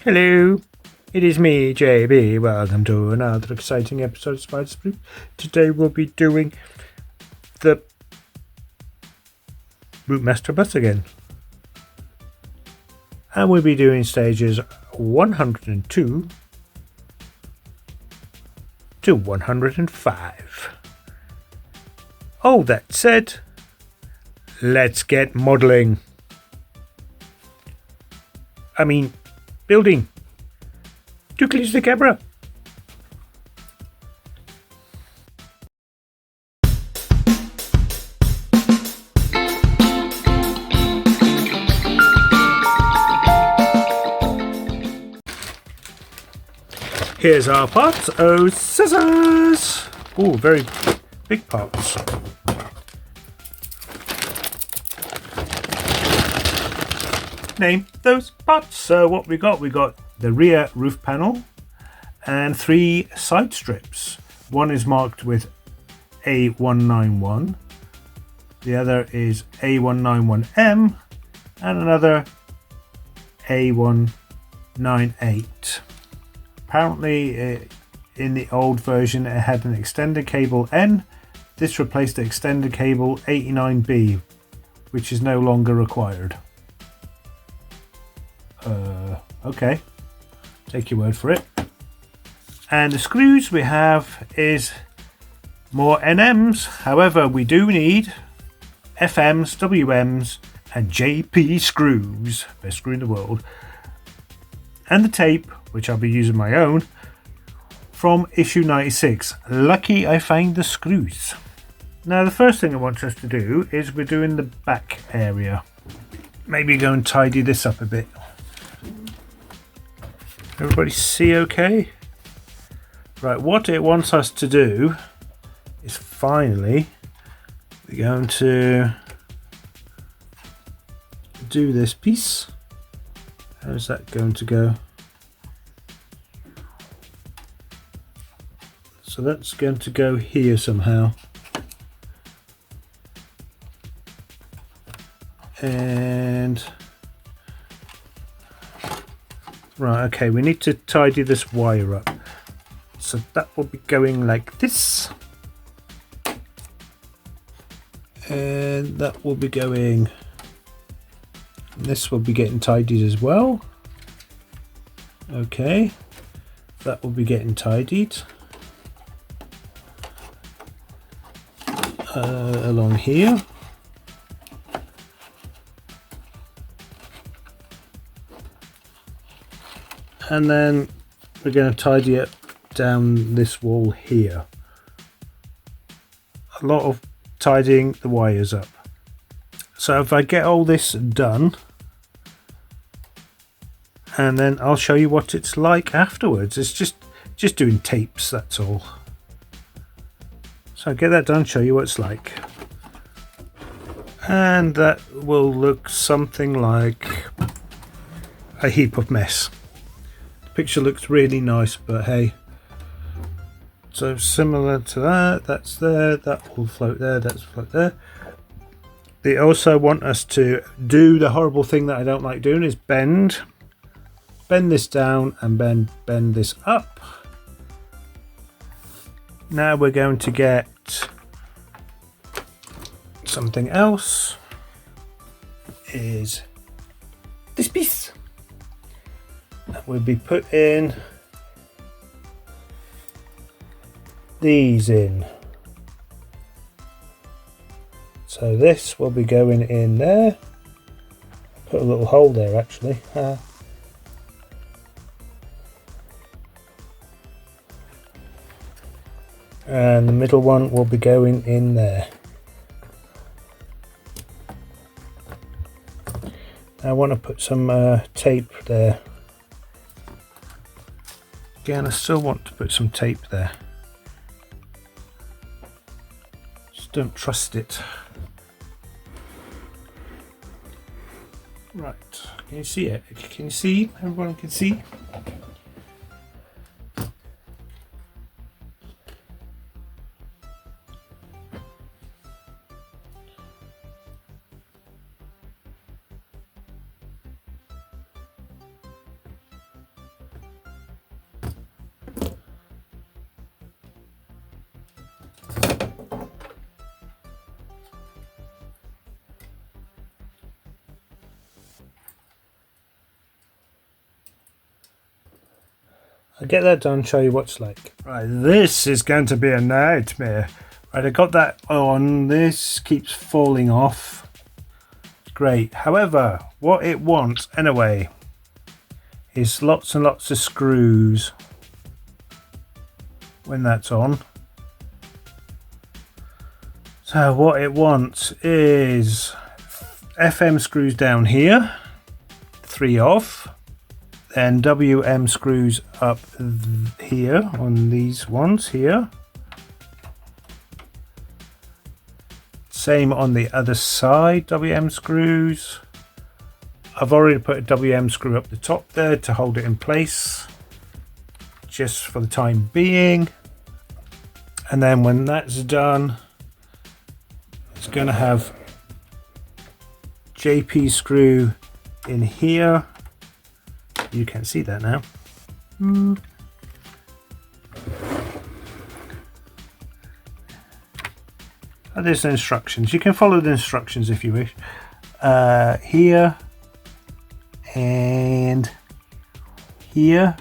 Hello, it is me, JB. Welcome to another exciting episode of Spider Spoof. Today we'll be doing the ROUTEMASTER bus again. And we'll be doing stages 102 to 105. All that said, let's get modelling. Building. Too close to the camera. Here's our parts. Oh, scissors! Oh, very big parts. Name those parts. So what we got the rear roof panel and 3 side strips. One is marked with A191, the other is A191M, and another A198. Apparently in the old version it had an extended cable N. This replaced the extended cable 89B, which is no longer required. Okay, take your word for it. And the screws we have is more NMs. However, we do need FMs, WMs, and JP screws. Best screw in the world. And the tape, which I'll be using my own, from issue 96. Lucky I found the screws. Now, the first thing I want us to do is we're doing the back area. Maybe go and tidy this up a bit. Everybody see okay? Right, what it wants us to do is finally we're going to do this piece. How's that going to go? So that's going to go here somehow. And right, okay, we need to tidy this wire up. So that will be going like this. And that will be going, this will be getting tidied as well. Okay, that will be getting tidied. Along here. And then we're going to tidy it down this wall here. A lot of tidying the wires up. So if I get all this done, and then I'll show you what it's like afterwards. It's just doing tapes, that's all. So I'll get that done, show you what it's like. And that will look something like a heap of mess. Picture looks really nice, but hey, so similar to that, that's there, that will float there, that's float there. They also want us to do the horrible thing that I don't like doing, is bend this down and bend this up. Now we're going to get something else, is this piece. That will be putting these in. So this will be going in there. Put a little hole there actually. And the middle one will be going in there. I want to put some tape there. Again, I still want to put some tape there. Just don't trust it. Right, can you see it? Can you see? Everyone can see? I'll get that done, show you what it's like. Right, this is going to be a nightmare. Right, I got that on. This keeps falling off. Great. However, what it wants anyway is lots and lots of screws when that's on. So what it wants is FM screws down here, 3 off, then WM screws up here on these ones here. Same on the other side, WM screws. I've already put a WM screw up the top there to hold it in place, just for the time being. And then when that's done, it's going to have JP screw in here. You can see that now. Oh, there's the instructions. You can follow the instructions if you wish. Here and here.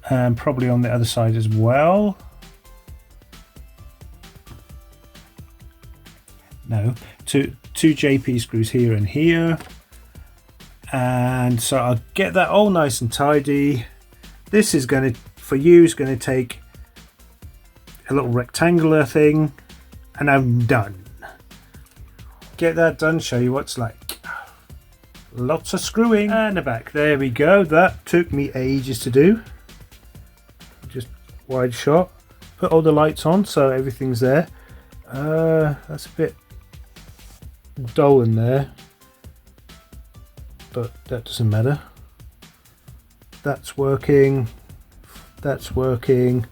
And probably on the other side as well. No, two JP screws here and here. And so I'll get that all nice and tidy. This is going to, for you, is going to take a little rectangular thing, and I'm done. Get that done, show you what it's like. Lots of screwing. And the back, there we go. That took me ages to do. Just wide shot. Put all the lights on so everything's there. That's a bit dull in there, but that doesn't matter. That's working. That's working.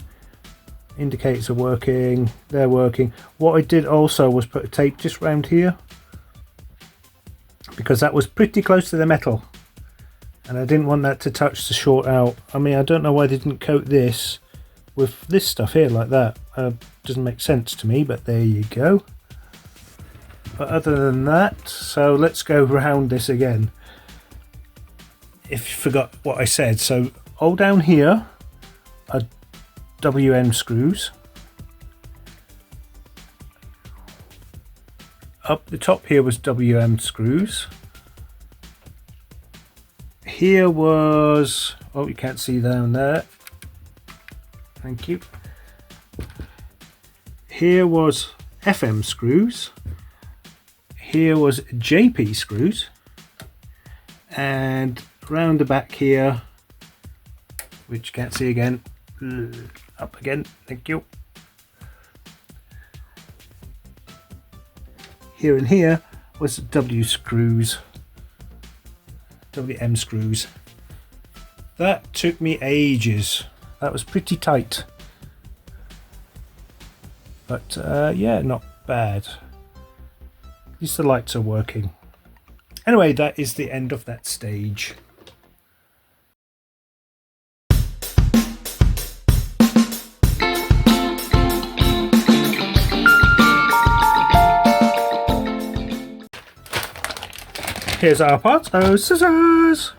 Indicators are working. They're working. What I did also was put a tape just round here, because that was pretty close to the metal and I didn't want that to touch the short out. I mean, I don't know why they didn't coat this with this stuff here like that. Doesn't make sense to me, but there you go. But other than that, so let's go around this again. If you forgot what I said, so all down here are WM screws. Up the top here was WM screws. Here was, oh, you can't see down there. Thank you. Here was FM screws. Here was JP screws. And round the back here, which you can't see again, up again, thank you. Here and here was W screws, WM screws. That took me ages. That was pretty tight. But yeah, not bad. At least the lights are working. Anyway, that is the end of that stage. Here's our parts. Oh, scissors!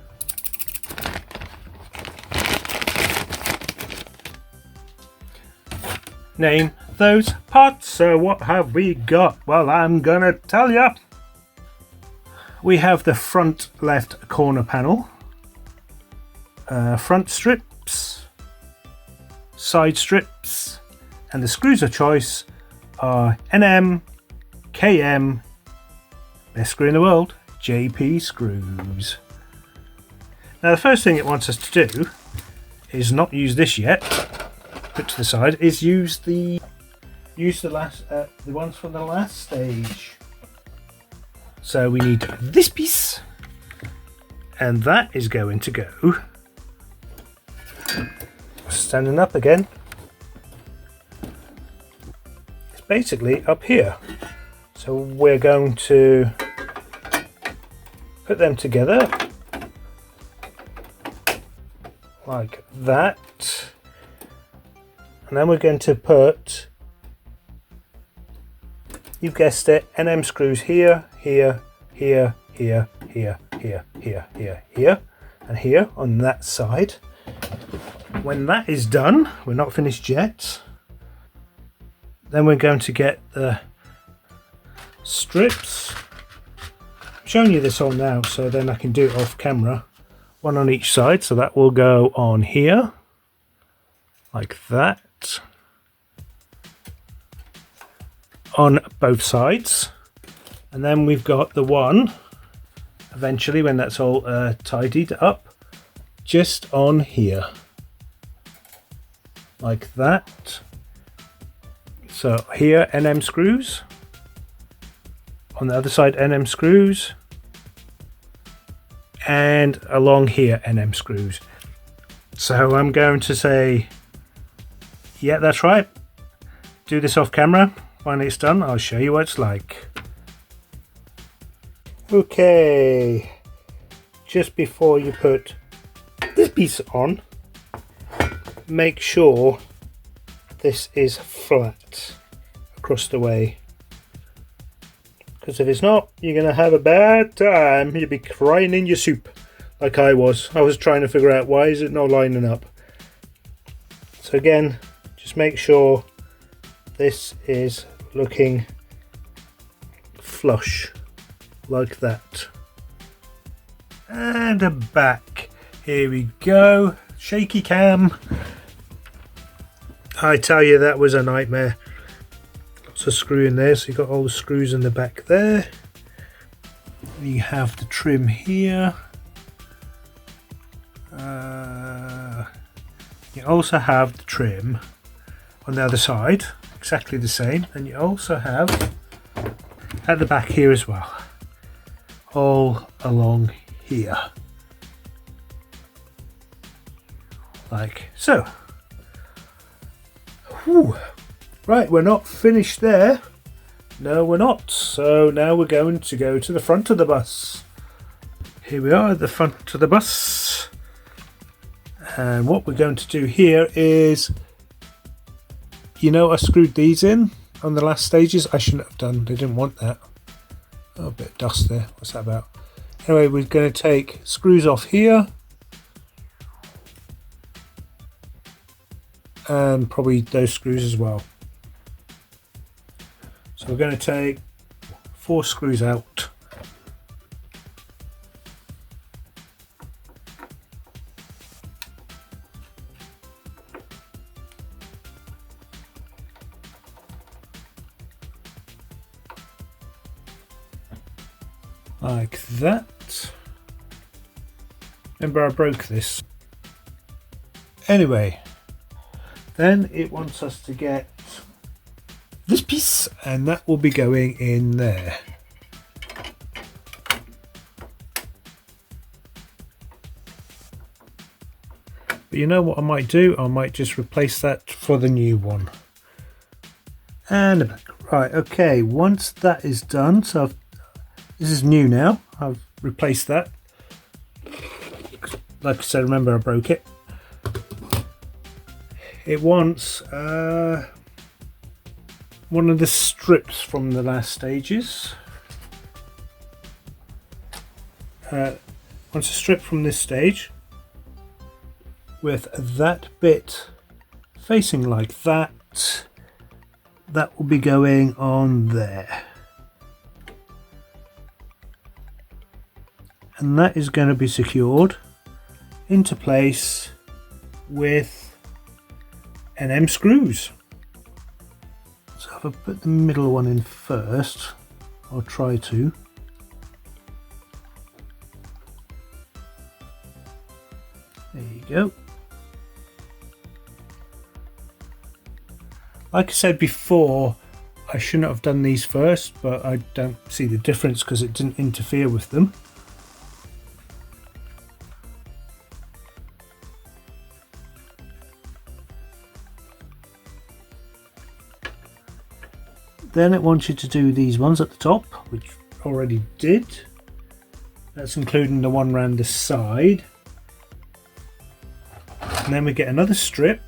Name those parts. So what have we got? Well, I'm gonna tell you. We have the front left corner panel, front strips, side strips, and the screws of choice are NM, KM, best screw in the world, JP screws. Now the first thing it wants us to do is not use this yet. Put to the side is use the ones from the last stage. So we need this piece, and that is going to go standing up again. It's basically up here. So we're going to put them together like that. And then we're going to put, you've guessed it, NM screws here, here, here, here, here, here, here, here, here, and here on that side. When that is done, we're not finished yet. Then we're going to get the strips. I'm showing you this all now, so then I can do it off camera. One on each side, so that will go on here, like that. On both sides. And then we've got the one, eventually when that's all tidied up, just on here. Like that. So here NM screws. On the other side NM screws. And along here NM screws. So I'm going to say, yeah, that's right. Do this off camera. When it's done, I'll show you what it's like. Okay, just before you put this piece on, make sure this is flat across the way. Because if it's not, you're going to have a bad time. You'll be crying in your soup, like I was. I was trying to figure out why is it not lining up. So again, just make sure this is looking flush, like that. And a back. Here we go. Shaky cam. I tell you, that was a nightmare. Lots of screw in there, so you've got all the screws in the back there. You have the trim here. You also have the trim on the other side, exactly the same, and you also have at the back here as well, all along here, like so. Whew. Right, we're not finished there. No, we're not. So now we're going to go to the front of the bus. Here we are at the front of the bus. And what we're going to do here is, you know, I screwed these in on the last stages. I shouldn't have done. They didn't want that. Oh, a bit of dust there. What's that about? Anyway, we're going to take screws off here. And probably those screws as well. So we're going to take 4 screws out. Like that. Remember, I broke this. Anyway, then it wants us to get this piece, and that will be going in there. But you know what I might do? I might just replace that for the new one. And the back. Right, okay, once that is done, so this is new now. I've replaced that. Like I said, remember I broke it. It wants one of the strips from the last stages. Wants a strip from this stage with that bit facing like that. That will be going on there. And that is going to be secured into place with NM screws. So if I put the middle one in first, I'll try to. There you go. Like I said before, I shouldn't have done these first, but I don't see the difference because it didn't interfere with them. Then it wants you to do these ones at the top, which already did. That's including the one around the side. And then we get another strip.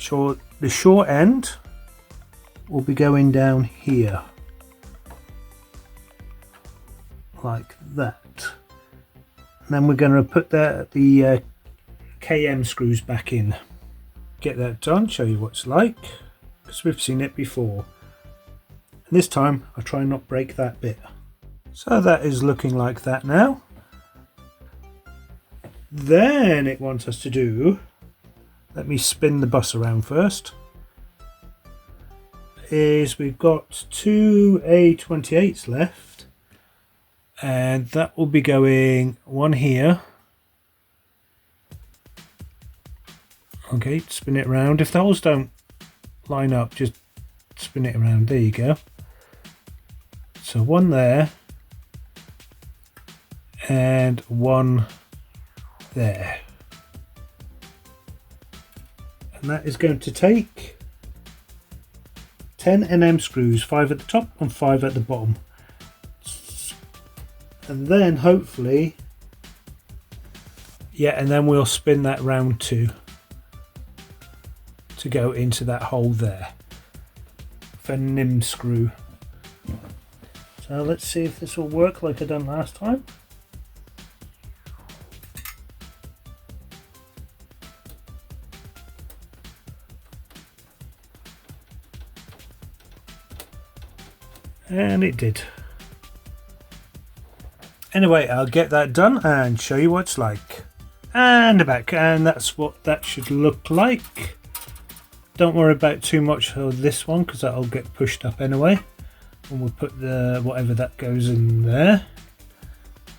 So the short end will be going down here. like that. And then we're going to put the KM screws back in. Get that done, show you what it's like, because we've seen it before. And this time I'll try and not break that bit. So that is looking like that now. Then it wants us to do, let me spin the bus around first, is we've got 2 A28s left, and that will be going one here. Okay, spin it around. If those don't line up, just spin it around. There you go. So one there and one there. And that is going to take 10 NM screws, 5 at the top and 5 at the bottom. And then hopefully, yeah, and then we'll spin that round too, to go into that hole there for NIM screw. So let's see if this will work like I done last time. And it did. Anyway, I'll get that done and show you what it's like. And back, and that's what that should look like. Don't worry about too much of this one because that'll get pushed up anyway. And we'll put the whatever that goes in there.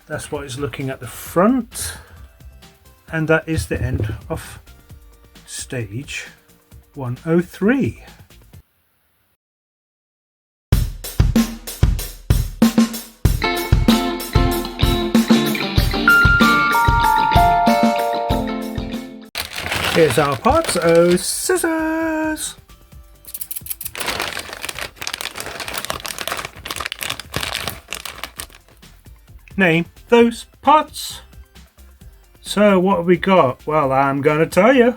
That's what it's looking at the front. And that is the end of stage 103. Here's our parts. Oh, scissors! Name those parts. So what have we got? Well, I'm going to tell you.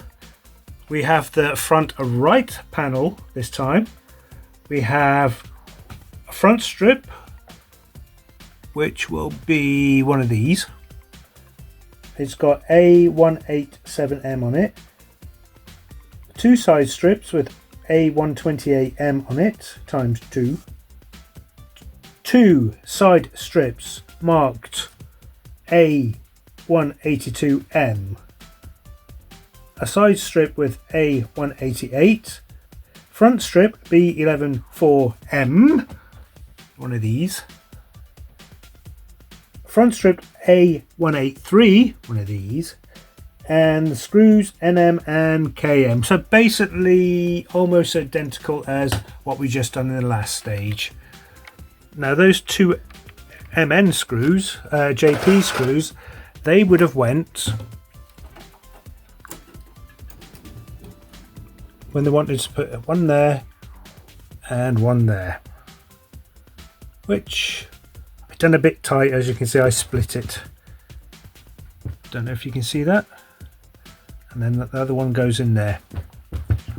We have the front right panel this time. We have a front strip, which will be one of these. It's got A187M on it. 2 side strips with A128M on it, times 2. 2 side strips marked A182M. A side strip with A188. Front strip B114M. One of these. Front strip A183, one of these, and the screws NM and KM. So basically almost identical as what we just done in the last stage. Now those 2 MN screws, JP screws, they would have went when they wanted to put one there and one there, which done a bit tight. As you can see, I split it. Don't know if you can see that. And then the other one goes in there.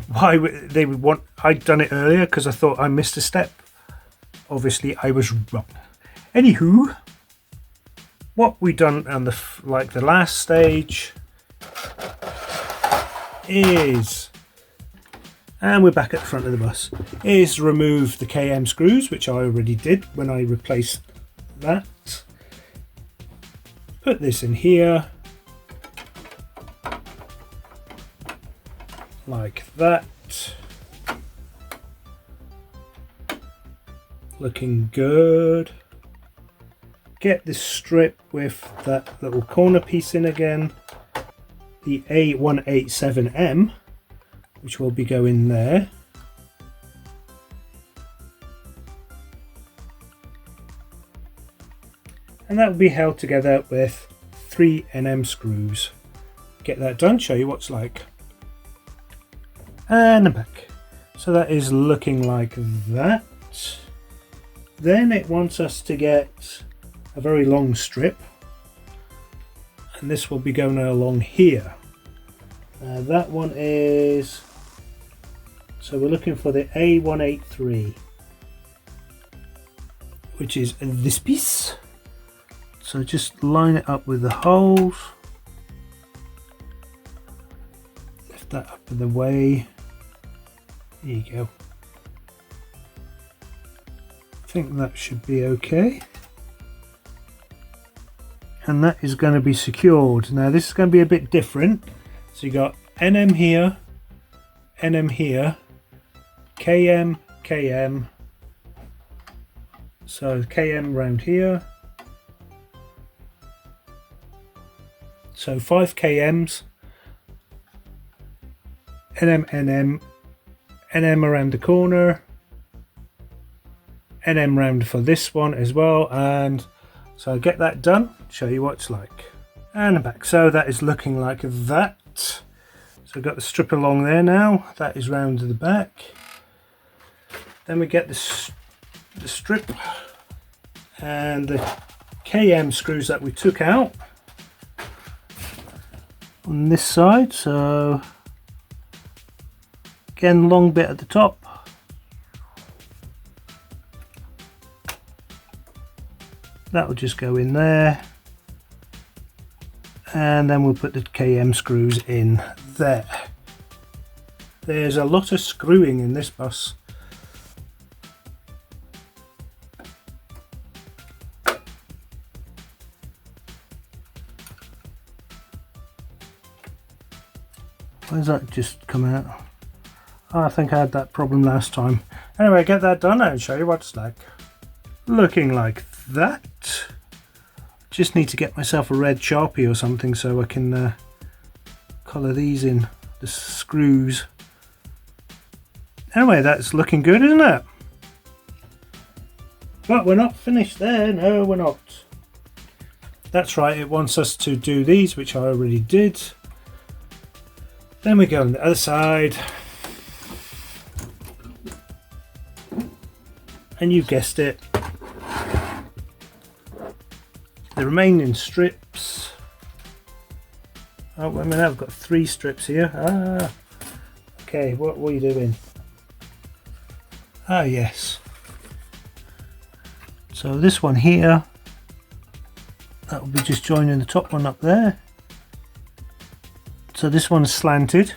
Why they would want, I'd done it earlier because I thought I missed a step. Obviously I was wrong. Anywho, what we done on the last stage is, and we're back at the front of the bus, is remove the KM screws, which I already did when I replaced that. Put this in here like that. Looking good. Get this strip with that little corner piece in again. The A187M, which will be going there. And that will be held together with 3 NM screws. Get that done, show you what it's like. And back. So that is looking like that. Then it wants us to get a very long strip. And this will be going along here. That one is, so we're looking for the A183, which is this piece. So just line it up with the holes. Lift that up in the way. There you go. I think that should be okay. And that is going to be secured. Now this is going to be a bit different. So you got NM here, NM here, KM, KM. So KM round here. So 5 KMs, NM, NM, NM around the corner, NM round for this one as well. And so I get that done, show you what it's like. And back, so that is looking like that. So I've got the strip along there now, that is round to the back. Then we get the strip and the KM screws that we took out on this side. So again, long bit at the top. That will just go in there, and then we'll put the KM screws in there. There's a lot of screwing in this bus. Why does that just come out? Oh, I think I had that problem last time. Anyway, get that done and show you what it's like. Looking like that. Just need to get myself a red Sharpie or something so I can colour these in, the screws. Anyway, that's looking good, isn't it? But we're not finished there. No, we're not. That's right, it wants us to do these, which I already did. Then we go on the other side. And you guessed it, the remaining strips. Oh, wait a minute, I've got 3 strips here. Ah, okay, what were you doing? Ah, yes. So this one here, that will be just joining the top one up there. So this one's slanted.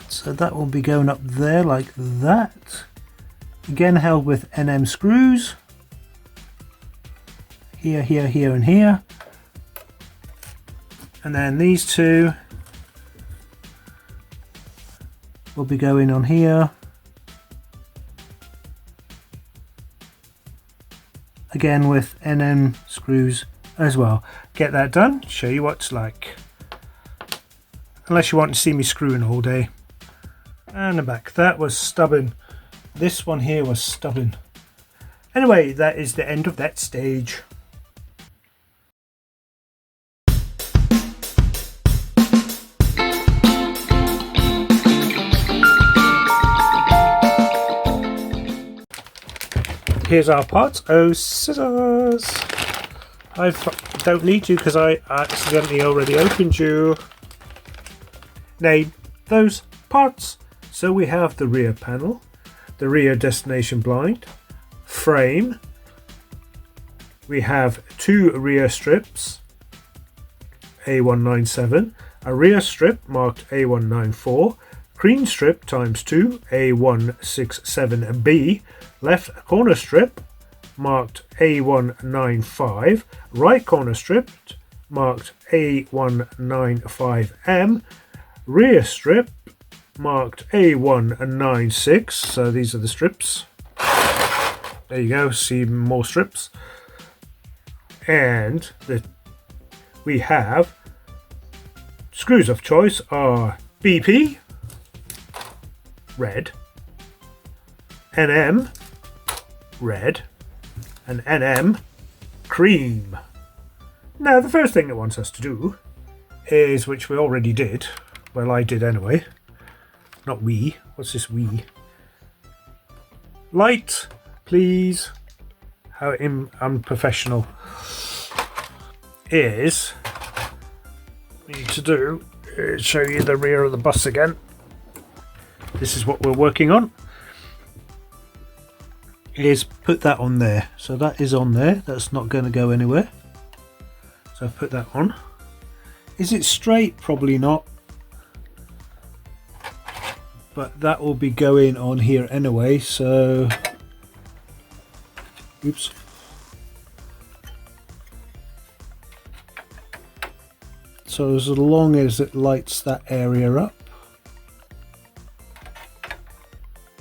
So that will be going up there like that. Again, held with NM screws. Here, here, here, and here. And then these two will be going on here. Again with NM screws as well. Get that done, show you what it's like. Unless you want to see me screwing all day. And the back, that was stubborn. This one here was stubborn. Anyway, that is the end of that stage. Here's our parts. Oh, scissors! I don't need to because I accidentally already opened you. Name those parts. So we have the rear panel, the rear destination blind, frame. We have 2 rear strips, A197, a rear strip marked A194, green strip times 2, A167B, left corner strip marked A195, right corner strip marked A195M, rear strip marked A196, so these are the strips. There you go, see more strips. And we have screws of choice are BP, red, NM, red, and NM, cream. Now the first thing it wants us to do is, which we already did, well I did anyway, not we, what's this we? Light, please. How unprofessional. Is, what we need to do is show you the rear of the bus again. This is what we're working on. is put that on there. So that is on there. That's not going to go anywhere. So put that on. Is it straight? Probably not. But that will be going on here anyway. So, oops. So as long as it lights that area up,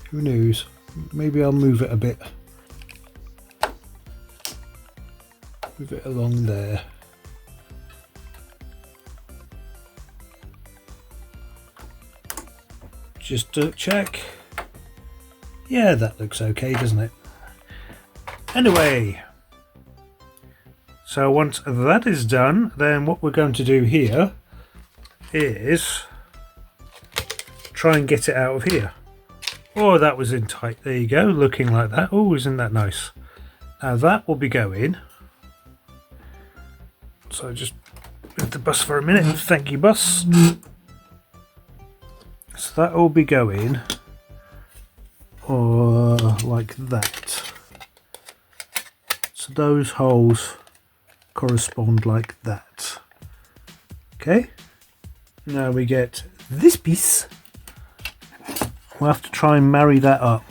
who knows? Maybe I'll move it a bit. Move it along there. Just to check. Yeah, that looks okay, doesn't it? Anyway, so once that is done, then what we're going to do here is try and get it out of here. Oh, that was in tight. There you go, looking like that. Oh, isn't that nice? Now that will be going. So just move the bus for a minute. Thank you, bus. So that will be going like that. So those holes correspond like that. Okay. Now we get this piece. We'll have to try and marry that up.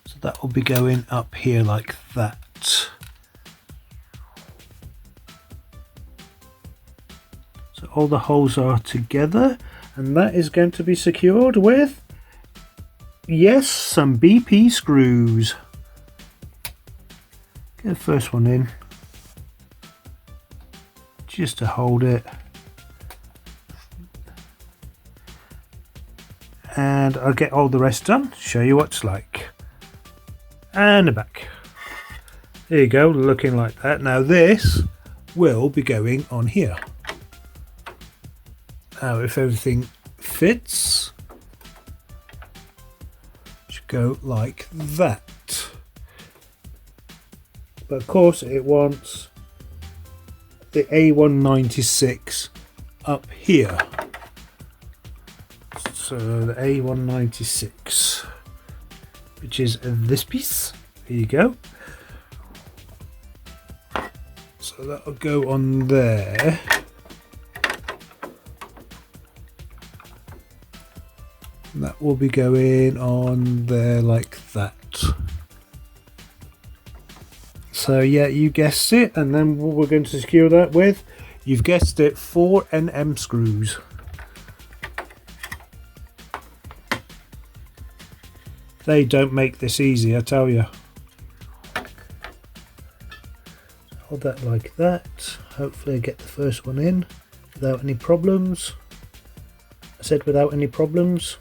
So that will be going up here like that. So all the holes are together, and that is going to be secured with, yes, some BP screws. Get the first one in, just to hold it. And I'll get all the rest done, show you what it's like. And the back. There you go, looking like that. Now this will be going on here. Now if everything fits, it should go like that. But of course it wants the A196 up here. So the A196, which is this piece. Here you go. So that'll go on there. And that will be going on there like that. So yeah, you guessed it. And then what we're going to secure that with, you've guessed it, 4 NM screws. They don't make this easy, I tell you. Hold that like that. Hopefully I get the first one in without any problems. I said without any problems.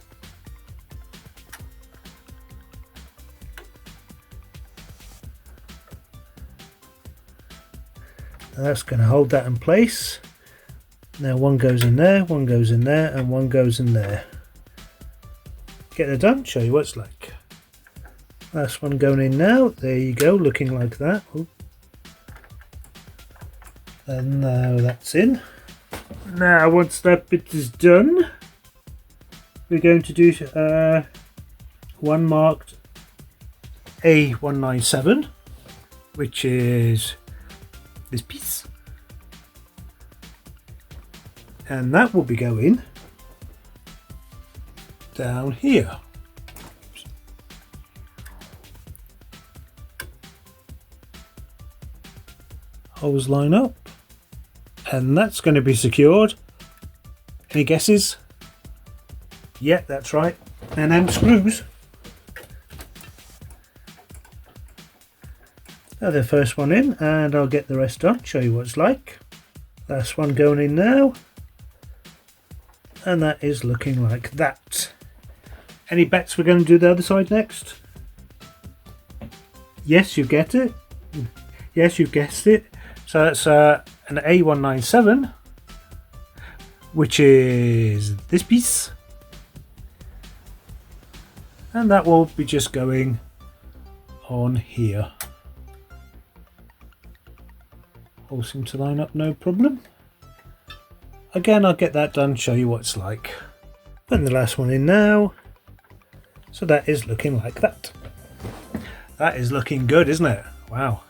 That's going to hold that in place. Now one goes in there, one goes in there, and one goes in there. Get that done, show you what it's like. Last one going in now. There you go, looking like that. Ooh. And now that's in. Now once that bit is done, we're going to do one marked A197, which is this piece, and that will be going down here. Holes line up, and that's going to be secured. Any guesses? Yeah, that's right. NM screws. Now the first one in, and I'll get the rest done, show you what it's like. Last one going in now, and that is looking like that. Any bets we're going to do the other side next? Yes, you get it. Yes, you guessed it. So that's an A197, which is this piece, and that will be just going on here. All seem to line up no problem. Again, I'll get that done, show you what it's like. Putting the last one in now. So that is looking like that. That is looking good, isn't it? Wow.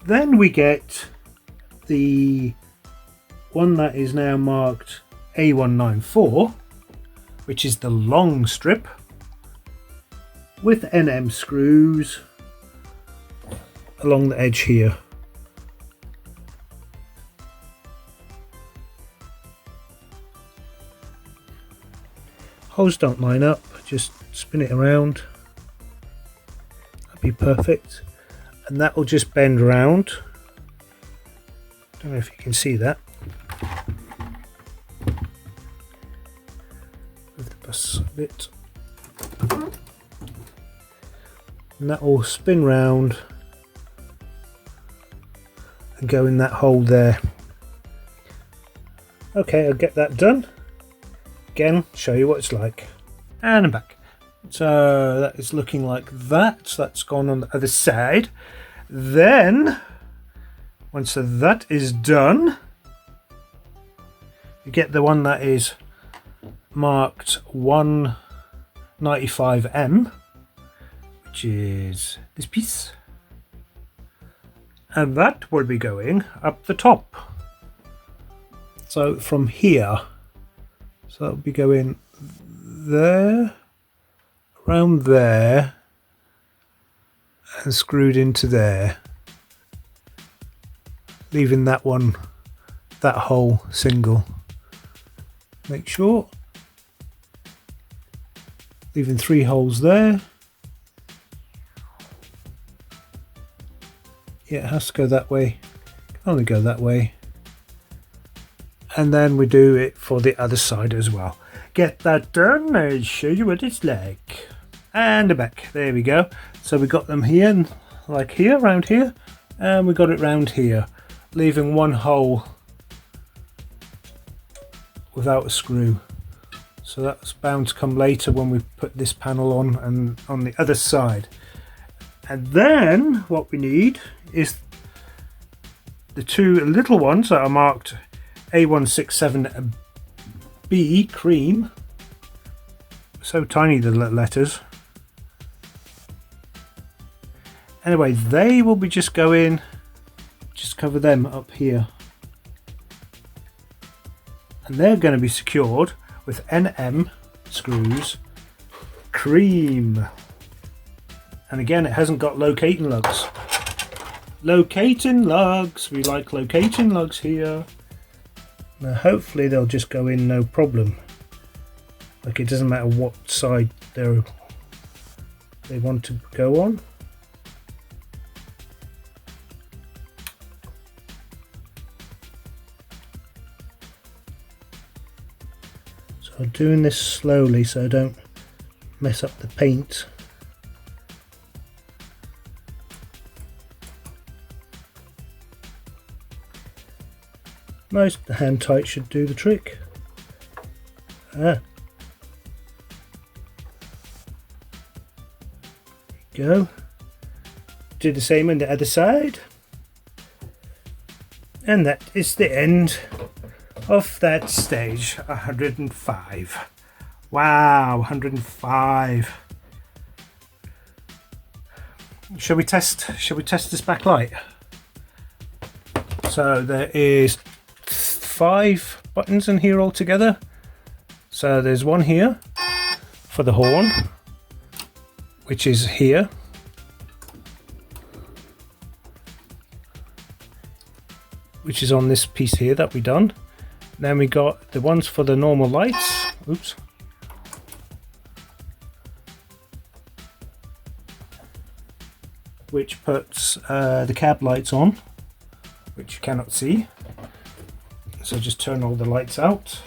Then we get the one that is now marked A194, which is the long strip with NM screws along the edge here. Holes don't line up, just spin it around. That'd be perfect. And that will just bend around. Don't know if you can see that. Move the bus a bit. And that will spin round and go in that hole there. Okay, I'll get that done. Again, show you what it's like. And I'm back. So that is looking like that. So that's gone on the other side. Then, once that is done, you get the one that is marked 195M, which is this piece. And that will be going up the top. So from here, so that'll be going there, around there, and screwed into there, leaving that one, that hole single. Make sure, leaving 3 holes there. Yeah, it has to go that way, can only go that way. And then we do it for the other side as well. Get that done, I'll show you what it's like. And back, there we go. So we got them here, like here, around here, and we got it round here, leaving 1 hole without a screw. So that's bound to come later when we put this panel on and on the other side. And then what we need is the 2 little ones that are marked A167B cream. So tiny, the letters. Anyway, they will be just going, just cover them up here. And they're going to be secured with NM screws, cream. And again, it hasn't got locating lugs. Locating lugs, we like locating lugs here. Now hopefully they'll just go in no problem. Like it doesn't matter what side they want to go on. So I'm doing this slowly so I don't mess up the paint. Most hand tight should do the trick. Go. Do the same on the other side. And that is the end of that stage 105. Wow, 105. Shall we test this backlight? So there is 5 buttons in here altogether. So there's one here for the horn, which is here. Which is on this piece here that we done. Then we got the ones for the normal lights. Oops. Which puts the cab lights on, which you cannot see. So just turn all the lights out.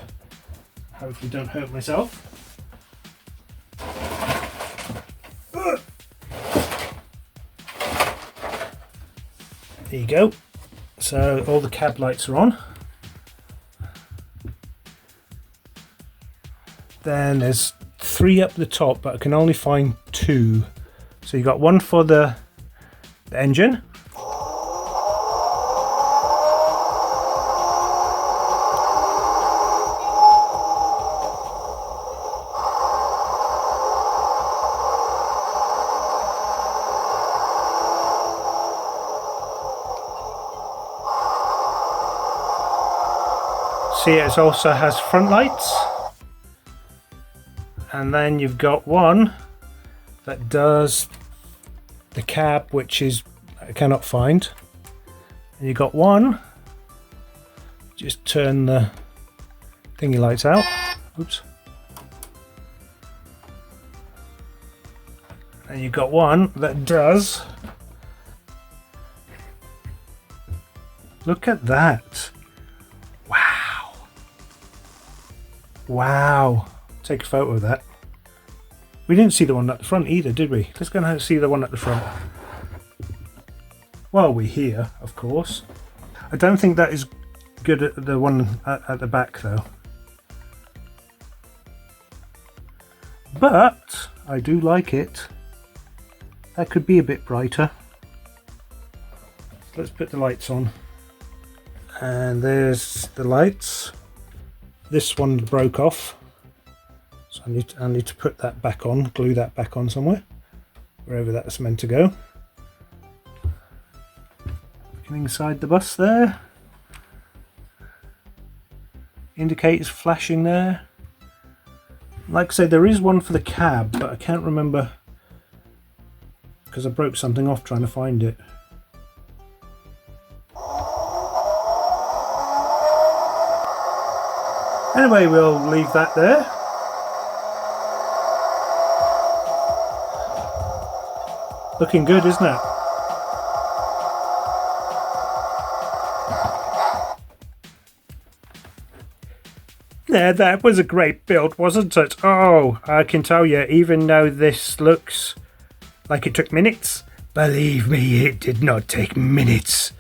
Hopefully don't hurt myself. There you go. So all the cab lights are on. Then there's 3 up the top, but I can only find 2. So you got one for the engine. see it also has front lights. And then you've got one that does the cab, which is I cannot find. And you've got one, just turn the thingy lights out. Oops. And you've got one that does. Look at that. Wow. Wow. Take a photo of that. We didn't see the one at the front either, did we? Let's go and see the one at the front. While we're here, of course. I don't think that is good at the one at the back though. But I do like it. That could be a bit brighter. Let's put the lights on. And there's the lights. This one broke off. So I need to put that back on, glue that back on somewhere. Wherever that's meant to go. Looking inside the bus there. Indicators flashing there. Like I say, there is one for the cab, but I can't remember because I broke something off trying to find it. Anyway, we'll leave that there. Looking good, isn't it? Yeah, that was a great build, wasn't it? Oh, I can tell you, even though this looks like it took minutes, believe me, it did not take minutes.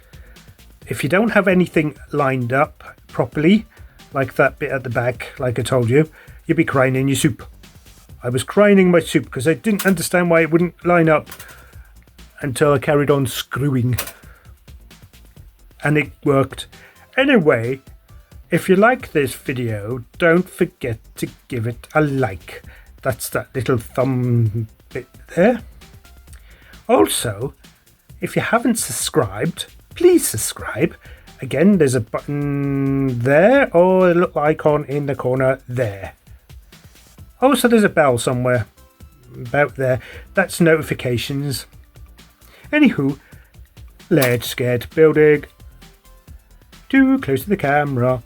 If you don't have anything lined up properly, like that bit at the back, like I told you, you'd be crying in your soup. I was crying in my soup because I didn't understand why it wouldn't line up until I carried on screwing. And it worked. Anyway, if you like this video, don't forget to give it a like. That's that little thumb bit there. Also, if you haven't subscribed, please subscribe. Again, there's a button there or a little icon in the corner there. Also, there's a bell somewhere about there. That's notifications. Anywho, let's get building. Too close to the camera.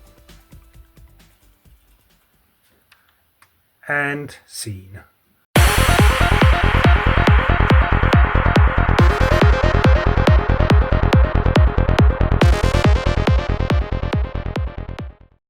And scene.